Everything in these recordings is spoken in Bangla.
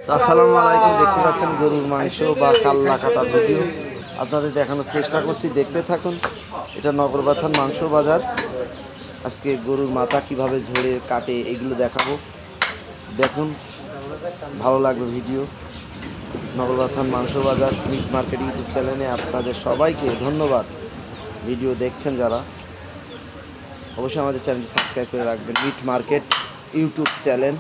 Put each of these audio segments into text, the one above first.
তো আসসালামু আলাইকুম, দেখতে পাচ্ছেন গরুর মাংস বা কাল্লা কাটা ভিডিও আপনাদের দেখানোর চেষ্টা করছি, দেখতে থাকুন। এটা নগরবাথান মাংস বাজার। আজকে গরুর মাথা কিভাবে ঝরে কাটে এগুলো দেখাবো, দেখুন, ভালো লাগবে ভিডিও। নগরবাথান মাংস বাজার মিট মার্কেট ইউটিউব চ্যানেলে আপনাদের সবাইকে ধন্যবাদ। ভিডিও দেখছেন যারা, অবশ্যই আমাদের চ্যানেলটি সাবস্ক্রাইব করে রাখবেন। Meet market YouTube channel.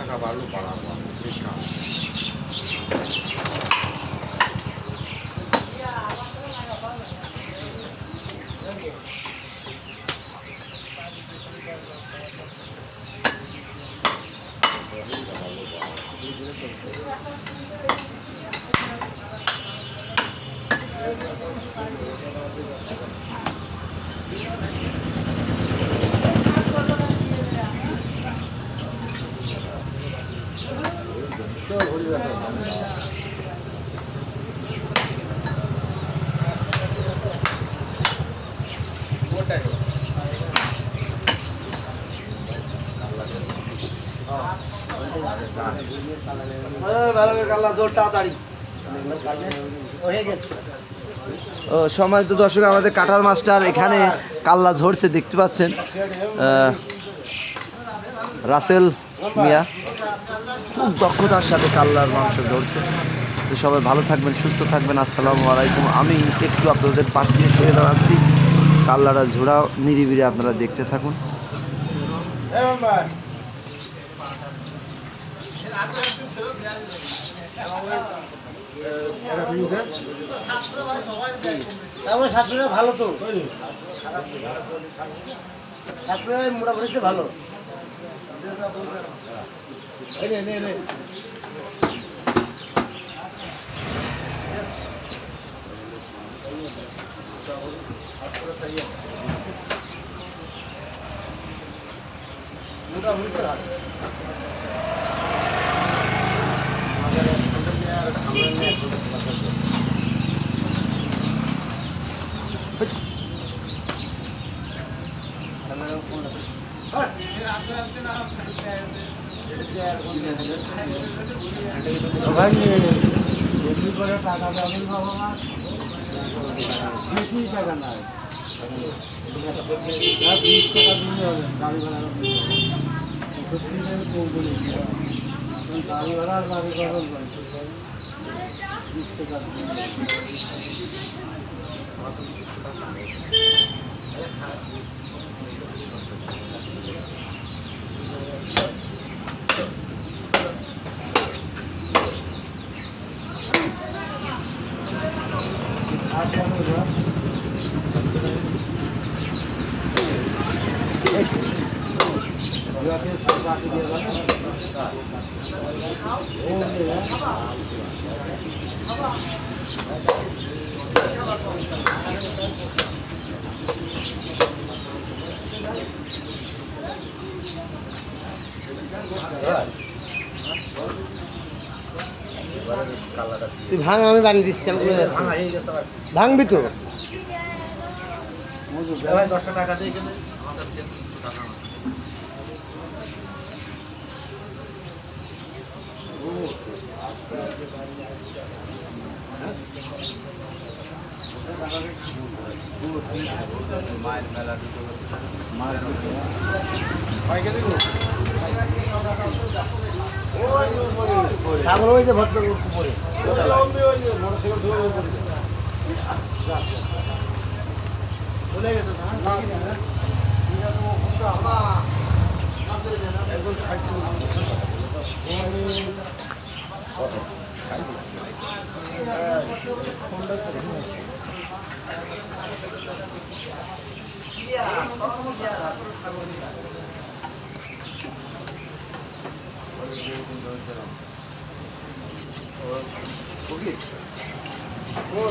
টাকা বাড়লো বাড়াবো সম্মানিত দর্শক, আমাদের কাটার মাস্টার এখানে কাল্লা ঝরছে, দেখতে পাচ্ছেন রাসেল মিয়া খুব দক্ষতার সাথে কাল্লার মাংস ঝরছে। তো সবাই ভালো থাকবেন, সুস্থ থাকবেন। আসসালামু আলাইকুম। আমি একটু আপনাদের পাশ দিয়ে সরে দাঁড়াচ্ছি। কাল্লাটা ঝোড়া নিরিবিরি আপনারা দেখতে থাকুন। ভালো তো মোটামুটি ভালো। বেশি করে টাকা যাবেন বাবা, বেশি টাকা নাই, 20 টাকা দিলে হবে গাড়ি ভাড়া। গাড়ি ভাড়া আর গাড়ি ভাড়া 20 টাকা। তুই ভাঙ, আমি বানিয়ে দিচ্ছি। ভাঙবি তো 10টা টাকা দিয়ে গেলে মায়ের মেলা ছাগল হয়েছে ভদ্র উপরে চলে গেছে।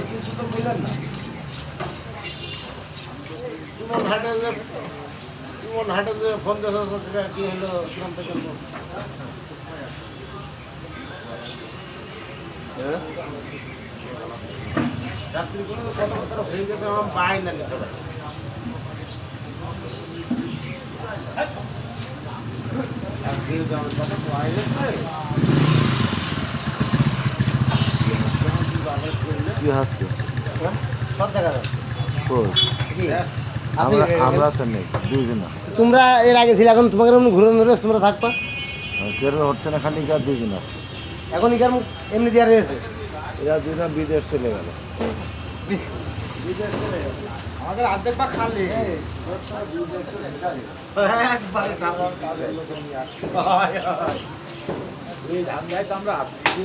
কিছু তো বললেন না। ইমন হাটে যে ফোন দিয়ে কি হলো থেকে রাত্রি কোনো কথাবার্তা হয়ে গেছে আমার পাই না নিতে পারে কি হাসছে সব দেখা যাচ্ছে আমরা তো নেই দুইজন তোমরা এর আগে ছিল এখন তোমাকে ঘুরে ধরে তোমরা থাকবা কেন হচ্ছে না খালি কার দুইজন আছে এখন ইকার এমনি দেওয়া রয়েছে এরা দুইজন বিদেশ চলে গেল আমাদের অর্ধেক বা খালি ধান্দায় তো আমরা আসছি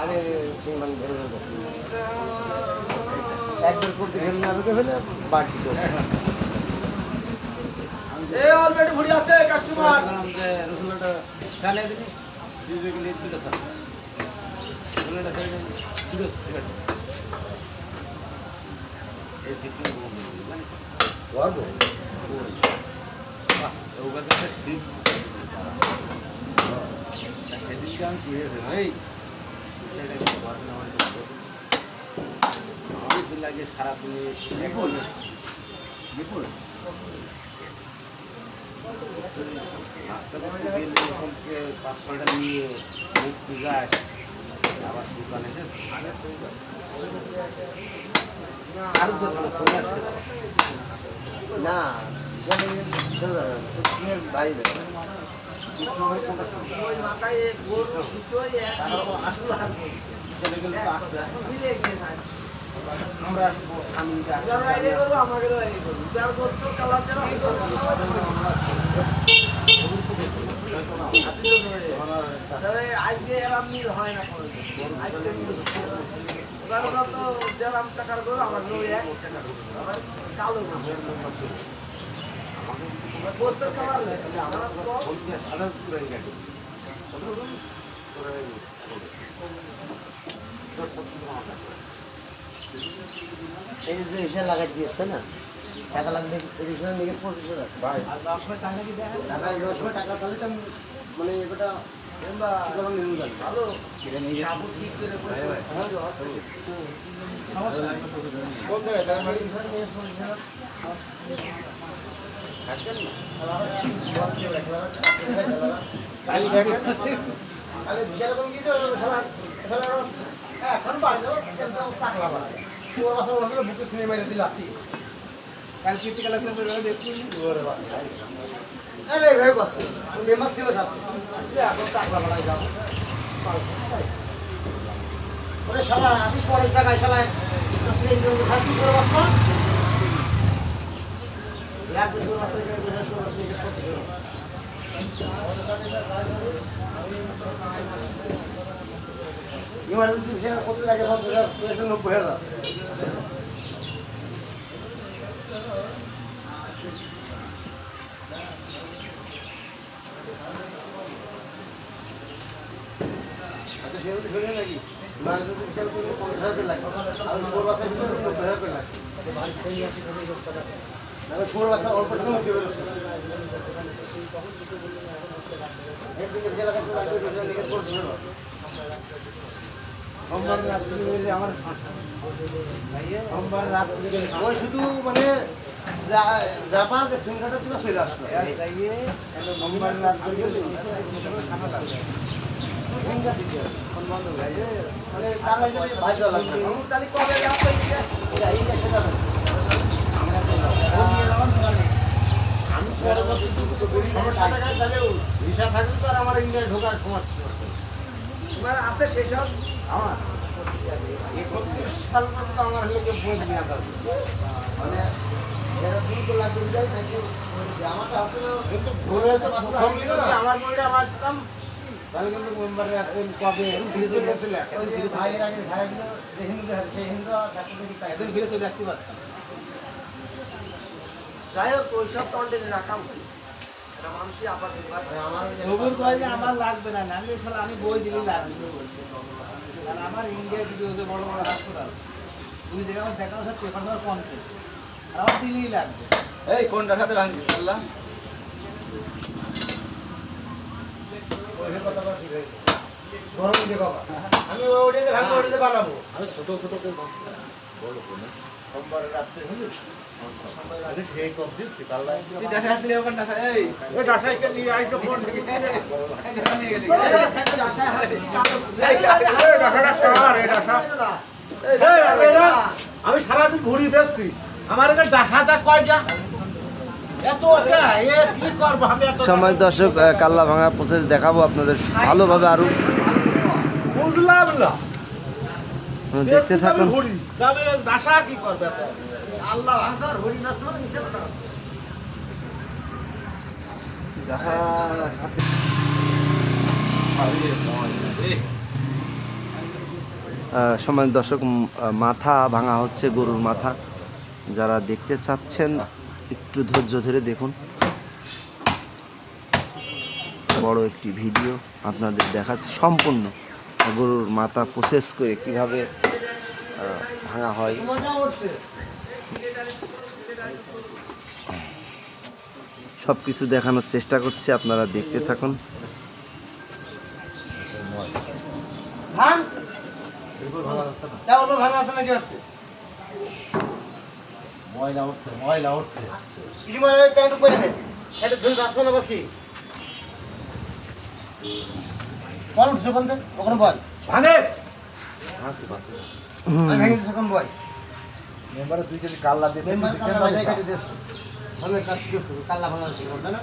আরে একবার করতে ফেলে না ঢুকে ফেলে বাড়তি অলরেডি ভরি আছে কাস্টমার রসুনটা চালিয়ে দিবি দিবে গেলে দিতে স্যার রসুনটা চালিয়ে দিবে এই সিস্টেম করব বাহ ওভার কাছে ঠিক সেদিন কাম কি হয়েছে এই সেটা কি বড় না হয় আমি তো লাগে সারা তুমি বিপুল বিপুল রাস্তা করে গেলে এরকমকে 5-6টা নিয়ে মুখ যায় আবার দোকানে আর না বাইরে মাথায় আমরা আসবো আমি আমাকে আজকে এরাম মিল হয় না আজকে তো যেরাম টাকার গরু আমাকে এক কালো পোস্টার কালার এই যে হিসাব লাগাই দিয়েছে না টাকা লাগবে রিক্সার নিয়ে 25,000 ভাই আর 10 টাকা কি দেখেন টাকা 10 টাকা তাহলে তো মানে এটা এমবা ভালো এটা নিয়ে যাবো ঠিক করে বসে হ্যাঁ সমস্যা নাই কোন জায়গায় তার মানে রিক্সার নিয়ে 25,000 থাকেন না তাই দেখেন আমি যেরকম কিছু শালা শালা এখন বাড়লো চাকলা বাড়ে তোর বাসা বলছিল বুকে সিনেমা মেরে দিল রাতি কাল কি থেকে লাগলে বলে দেখছি ওরে বাস আরে ভাই কত তুমি মেম্বার ছিল সাথে তুই এখন চাকলা বাড়াই যাও ওরে শালা আদিস পরের জায়গায় শালা আসলে এই জন্য থাকি তোর বাসা লাখ তোর বাসা থেকে ইমার্জেন্সি বিষয়ে কত লাগে 90,000 আচ্ছা সেগুলো ধরে নাকি ইমার্জেন্সি বিষয়ে 50,000 লাগে আর সোর বাসা ভিতরে 90,000 লাগে না সোর বাসা অল্প টাকা মুছে বেরোচ্ছে একদিকে জেলা কাছে লাগবে দুজন দিকে পড়ছে সোমবার রাত্রে গেলে আমার সোমবার রাত্রে গেলে ওই শুধু মানে যাবা যে ফিঙ্গারটা তুলে চলে আসলো যাইয়ে সোমবার রাত্রে গেলে খানা লাগবে ফিঙ্গার দিতে ফোন বন্ধ হয়ে যায় মানে তার লাগে ভাই দেওয়া লাগবে তাহলে কবে যাবো এই দেখে যাবে আমরা ফোন নিয়ে যাবেন আমি পরবর্তীতে সমস্যা টাকায় তাহলে ভিসা থাকলে তো আর আমার ইন্ডিয়ায় ঢোকার সমস্যা তোমার আছে সেই সব আমার সাল পর্যন্ত আমার হলে যে বই নিয়ে আসা মানে যারা দুটো লাগবে যায় নাকি জামাটা হাতে কিন্তু ঘুরে তো আমার বইটা আমার কাম তাহলে কিন্তু মেম্বারের হাতে কবে ফিরে চলে আসছিল ভাইয়ের আগে ভাইগুলো যে হিন্দু সেই হিন্দু ডাক্তার দেখি তাই একদিন ফিরে চলে আসতে পারতাম যাই হোক ওইসব কন্টেন্ট রাখা উচিত আমার লাগবে না আমি বই দিলেই লাগবে আর আমার ইন্ডিয়া ভিডিও বড় বড় হাসপাতাল তুমি যেখানে দেখানো সব পেপার কন্টেন্ট আর আমার দিলেই লাগবে এই কোনটার সাথে ভাঙছিস আল্লাহ আমি ওটাতে ভাঙবো ওটাতে বানাবো আমি ছোট ছোট করে বড় করে সোমবারের রাত্রে হলো সেই কমপ্লিট কাল তুই দেখা দিলে ওখান দেখা এই ওই ডাসাইকে নিয়ে আইতো কোন থেকে রে নিয়ে গেলি ডাসা এই ডাসাটা কার এই ডাসা আমি সারা দিন ঘুরি বেচছি আমার এখানে ডাসাটা কয়টা এত এ কি করব আমি এত সময় দর্শক কাল্লা ভাঙা প্রসেস দেখাবো আপনাদের ভালোভাবে আরো বুঝলাম না দেখতে থাকুন ঘুরি তবে ডাসা কি করবে এত আল্লাহ হাসার হরি না শোন নিচে কথা সময় দর্শক মাথা ভাঙা হচ্ছে গরুর মাথা যারা দেখতে চাচ্ছেন একটু ধৈর্য ধরে দেখুন বড় একটি ভিডিও আপনাদের দেখাচ্ছি সম্পূর্ণ গরুর মাথা প্রসেস করে কিভাবে ভাঙা হয় সব কিছু দেখানোর চেষ্টা করছি আপনারা দেখতে থাকুন ময়লা উঠছে কি ময়লা ট্যাঙ্ক করে দেন এটা ধুই আসবে না বাকি বল উঠছে কোন দেন ওখানে বল ভাঙে ভাঙতে পারছে আমি ভেঙে দিছি কোন বল মেম্বারে দুই কেজি কাল্লা দিয়ে মেম্বার কাল্লা বাজায় কেটে দিছে আমি কাজ শুরু করব কাল্লা ভাঙা ছিল না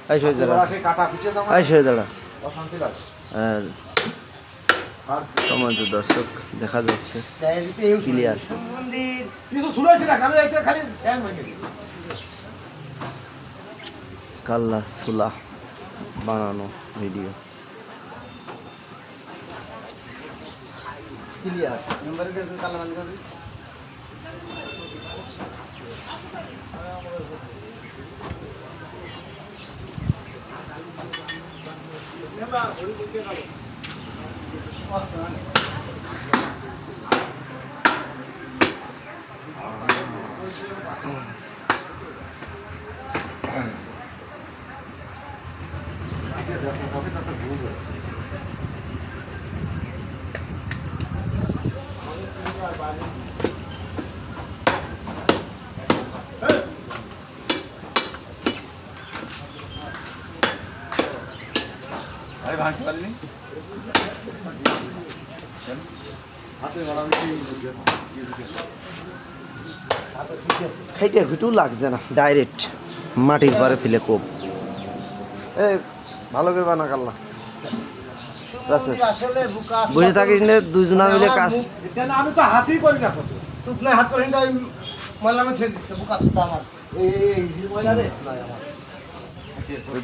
এই সই দাঁড়া কাটা পিছে দাও এই সই দাঁড়া অশান্তি লাগে আর সময় তো দর্শক দেখা যাচ্ছে ক্লিয়ার কিছু শুনেছি না আমি একটা খালি ঠ্যাং ভেঙে দিই কাল্লা সুলা বানানো ভিডিও ক্লিয়ার মেম্বারে দিয়ে কাল্লা ভাঙা দিই মেম্বার ওই দিকে গেল আরে ভাঙতে পারলি খাইতে ঘুটু লাগছে না ডাইরেক্ট মাটির পারে ফেলে কোপ এই ভালো করে বানা কাল্লা বুঝে থাকিস না দুজনা মিলে কাজ আমি তো হাতই করি না শুকনো হাত করি না ময়লা আমি ছেড়ে দিচ্ছি বুকা শুধু আমার এই ময়লা রে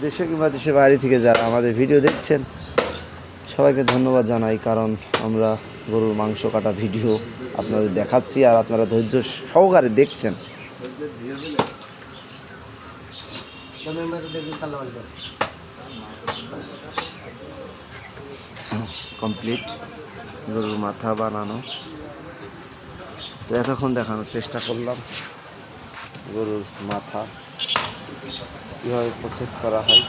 দেশে কিংবা দেশের বাইরে থেকে যারা আমাদের ভিডিও দেখছেন সবাইকে ধন্যবাদ জানাই কারণ আমরা গরুর মাংস কাটা ভিডিও আপনাদের দেখাচ্ছি আর আপনারা ধৈর্য সহকারে দেখছেন কমপ্লিট গরুর মাথা বানানো তো এতক্ষণ দেখানোর চেষ্টা করলাম গরুর মাথা কীভাবে প্রসেস করা হয়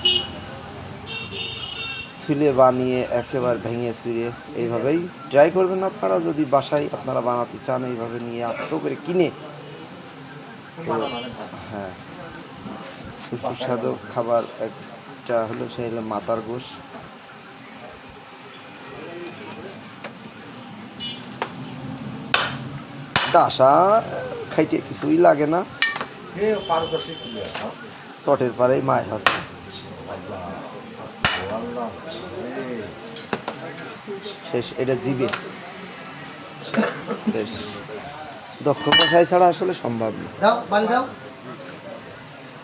ছুলে বানিয়ে একেবারে ভেঙে চুড়ে এইভাবেই ট্রাই করবেন আপনারা যদি বাসায় আপনারা বানাতে চান এইভাবে নিয়ে আস্ত করে কিনে হ্যাঁ সুস্বাদু খাবার একটা হলো সে হলো মাথার গোশ ডাসা খাইতে কিছুই লাগে না চটের পাড়েই মায়ের আছে শেষ, এটা জিবে। বেশ, দক্ষ কষাই ছাড়া আসলে সম্ভব না। দাও বান দাও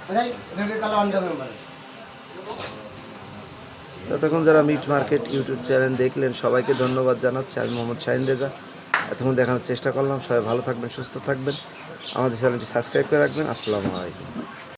আরে রেডি কালো আন দাও মেম্বার ততক্ষণ যারা মিট মার্কেট ইউটিউব চ্যানেল দেখলেন সবাইকে ধন্যবাদ জানাচ্ছি। আমি মোহাম্মদ শাহিন রেজা এতক্ষণ দেখানোর চেষ্টা করলাম। সবাই ভালো থাকবেন, সুস্থ থাকবেন, আমাদের চ্যানেলটি সাবস্ক্রাইব করে রাখবেন। আসসালামু আলাইকুম।